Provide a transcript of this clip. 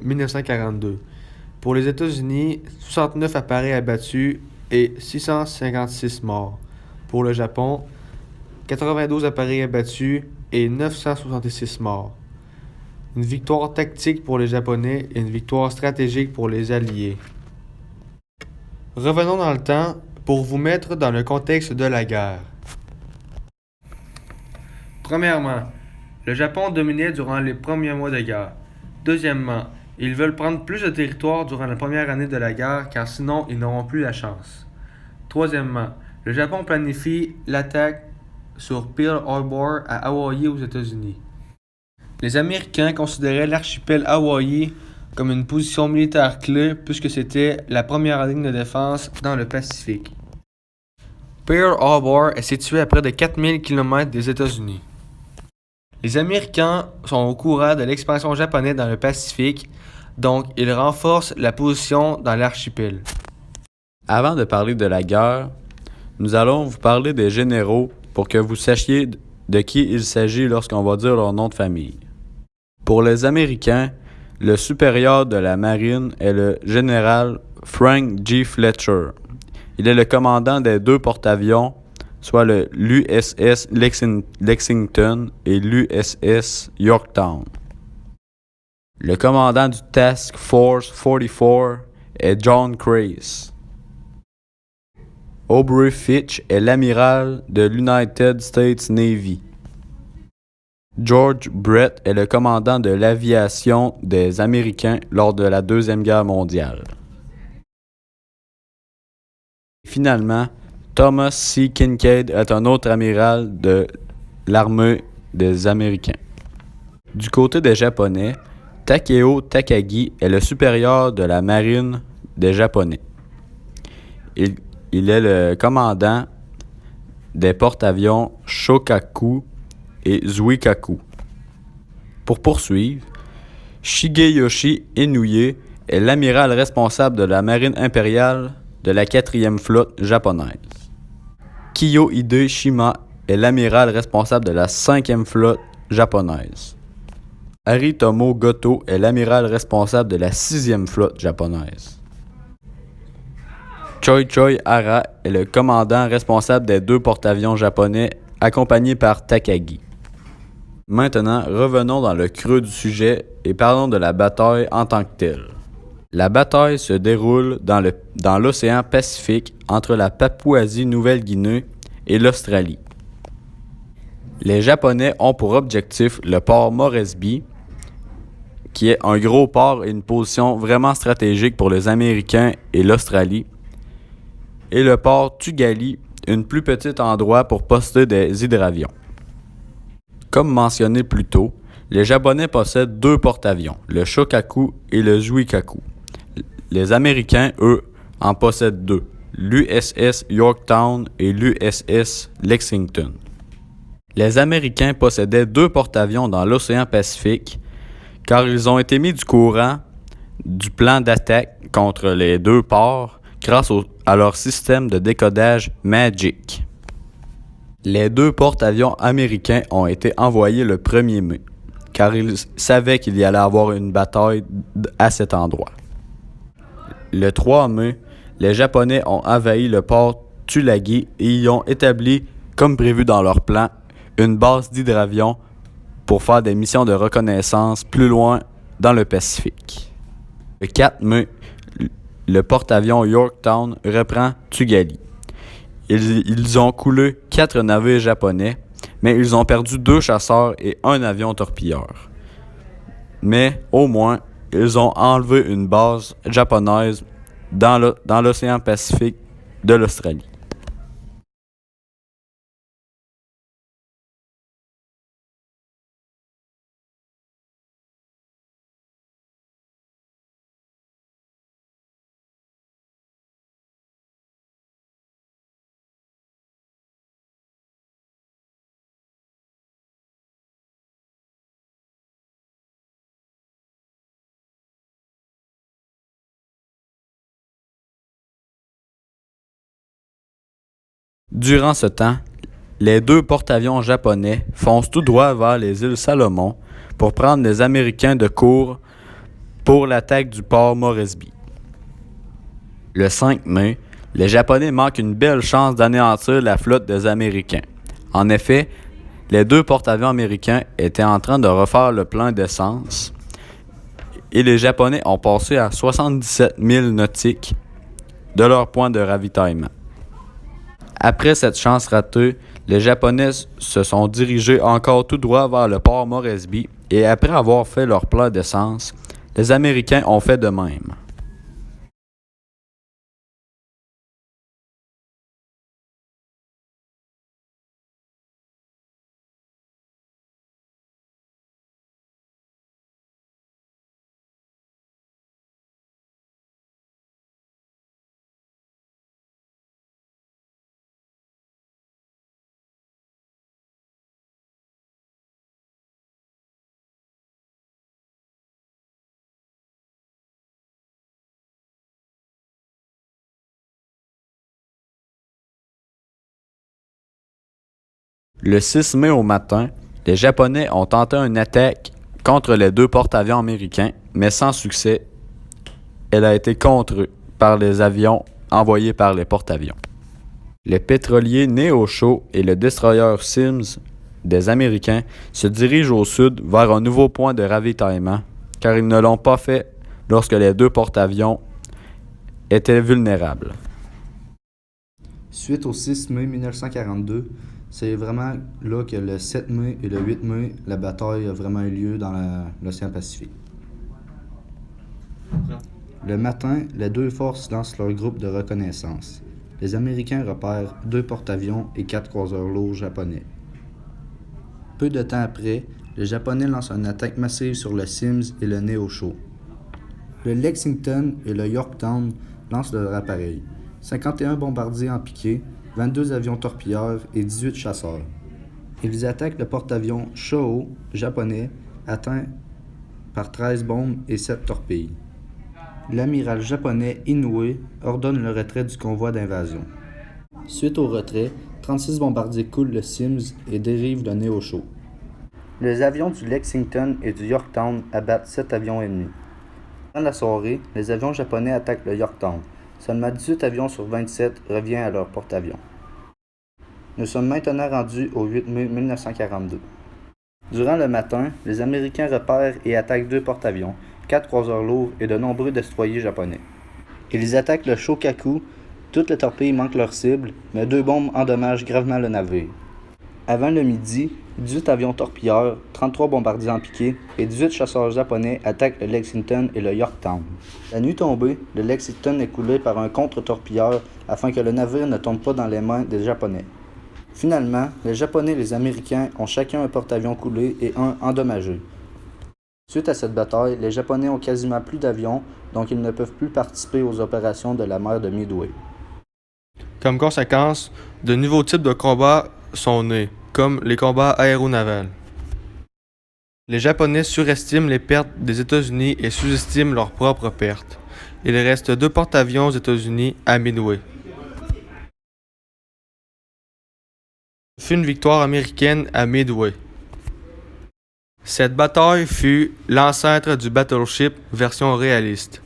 1942. Pour les États-Unis, 69 appareils abattus et 656 morts. Pour le Japon, 92 appareils abattus et 966 morts. Une victoire tactique pour les Japonais et une victoire stratégique pour les Alliés. Revenons dans le temps pour vous mettre dans le contexte de la guerre. Premièrement, le Japon dominait durant les premiers mois de guerre. Deuxièmement, ils veulent prendre plus de territoire durant la première année de la guerre car sinon ils n'auront plus la chance. Troisièmement, le Japon planifie l'attaque sur Pearl Harbor à Hawaï aux États-Unis. Les Américains considéraient l'archipel Hawaï comme une position militaire clé puisque c'était la première ligne de défense dans le Pacifique. Pearl Harbor est situé à près de 4000 km des États-Unis. Les Américains sont au courant de l'expansion japonaise dans le Pacifique, donc ils renforcent la position dans l'archipel. Avant de parler de la guerre, nous allons vous parler des généraux pour que vous sachiez de qui il s'agit lorsqu'on va dire leur nom de famille. Pour les Américains, le supérieur de la marine est le général Frank G. Fletcher. Il est le commandant des deux porte-avions, soit l'USS Lexington et l'USS Yorktown. Le commandant du Task Force 44 est John Crace. Aubrey Fitch est l'amiral de l'United States Navy. George Brett est le commandant de l'aviation des Américains lors de la Deuxième Guerre mondiale. Finalement, Thomas C. Kinkaid est un autre amiral de l'armée des Américains. Du côté des Japonais, Takeo Takagi est le supérieur de la marine des Japonais. Il est le commandant des porte-avions Shokaku et Zuikaku. Pour poursuivre, Shigeyoshi Inoue est l'amiral responsable de la marine impériale de la 4e flotte japonaise. Kiyohide Shima est l'amiral responsable de la 5e flotte japonaise. Haritomo Goto est l'amiral responsable de la 6e flotte japonaise. Choi Choi Hara est le commandant responsable des deux porte-avions japonais accompagné par Takagi. Maintenant, revenons dans le creux du sujet et parlons de la bataille en tant que telle. La bataille se déroule dans l'océan Pacifique entre la Papouasie-Nouvelle-Guinée et l'Australie. Les Japonais ont pour objectif le port Moresby, qui est un gros port et une position vraiment stratégique pour les Américains et l'Australie, et le port Tugali, un plus petit endroit pour poster des hydravions. Comme mentionné plus tôt, les Japonais possèdent deux porte-avions, le Shokaku et le Zuikaku. Les Américains, eux, en possèdent deux, l'USS Yorktown et l'USS Lexington. Les Américains possédaient deux porte-avions dans l'océan Pacifique car ils ont été mis du courant du plan d'attaque contre les deux ports grâce à leur système de décodage MAGIC. Les deux porte-avions américains ont été envoyés le 1er mai, car ils savaient qu'il y allait avoir une bataille à cet endroit. Le 3 mai, les Japonais ont envahi le port Tulagi et y ont établi, comme prévu dans leur plan, une base d'hydravions pour faire des missions de reconnaissance plus loin dans le Pacifique. Le 4 mai, le porte-avions Yorktown reprend Tugali. Ils ont coulé 4 navires japonais, mais ils ont perdu 2 chasseurs et un avion torpilleur. Mais au moins, ils ont enlevé une base japonaise dans l'océan Pacifique de l'Australie. Durant ce temps, les deux porte-avions japonais foncent tout droit vers les îles Salomon pour prendre les Américains de court pour l'attaque du port Moresby. Le 5 mai, les Japonais manquent une belle chance d'anéantir la flotte des Américains. En effet, les 2 porte-avions américains étaient en train de refaire le plein d'essence et les Japonais ont passé à 77 milles nautiques de leur point de ravitaillement. Après cette chance ratée, les Japonais se sont dirigés encore tout droit vers le port Moresby et après avoir fait leur plein d'essence, les Américains ont fait de même. Le 6 mai au matin, les Japonais ont tenté une attaque contre les 2 porte-avions américains, mais sans succès. Elle a été contrée par les avions envoyés par les porte-avions. Le pétrolier Neosho et le destroyer Sims des Américains se dirigent au sud vers un nouveau point de ravitaillement, car ils ne l'ont pas fait lorsque les 2 porte-avions étaient vulnérables. Suite au 6 mai 1942, c'est vraiment là que le 7 mai et le 8 mai, la bataille a vraiment eu lieu dans l'océan Pacifique. Le matin, les 2 forces lancent leur groupe de reconnaissance. Les Américains repèrent 2 porte-avions et 4 croiseurs lourds japonais. Peu de temps après, les Japonais lancent une attaque massive sur le Sims et le Neosho. Le Lexington et le Yorktown lancent leurs appareils. 51 bombardiers en piqué, 22 avions torpilleurs et 18 chasseurs. Ils attaquent le porte-avions Shoho japonais, atteint par 13 bombes et 7 torpilles. L'amiral japonais Inoue ordonne le retrait du convoi d'invasion. Suite au retrait, 36 bombardiers coulent le Sims et dérivent le Neosho. Les avions du Lexington et du Yorktown abattent 7 avions ennemis. Dans la soirée, les avions japonais attaquent le Yorktown. Seulement 18 avions sur 27 reviennent à leur porte-avions. Nous sommes maintenant rendus au 8 mai 1942. Durant le matin, les Américains repèrent et attaquent 2 porte-avions, 4 croiseurs lourds et de nombreux destroyers japonais. Ils attaquent le Shokaku, toutes les torpilles manquent leur cible, mais 2 bombes endommagent gravement le navire. Avant le midi, 18 avions torpilleurs, 33 bombardiers en piqué et 18 chasseurs japonais attaquent le Lexington et le Yorktown. La nuit tombée, le Lexington est coulé par un contre-torpilleur afin que le navire ne tombe pas dans les mains des Japonais. Finalement, les Japonais et les Américains ont chacun un porte-avions coulé et un endommagé. Suite à cette bataille, les Japonais ont quasiment plus d'avions, donc ils ne peuvent plus participer aux opérations de la mer de Midway. Comme conséquence, de nouveaux types de combats sont nés, comme les combats aéronavals. Les Japonais surestiment les pertes des États-Unis et sous-estiment leurs propres pertes. Il reste 2 porte-avions aux États-Unis à Midway. Ce fut une victoire américaine à Midway. Cette bataille fut l'ancêtre du battleship version réaliste.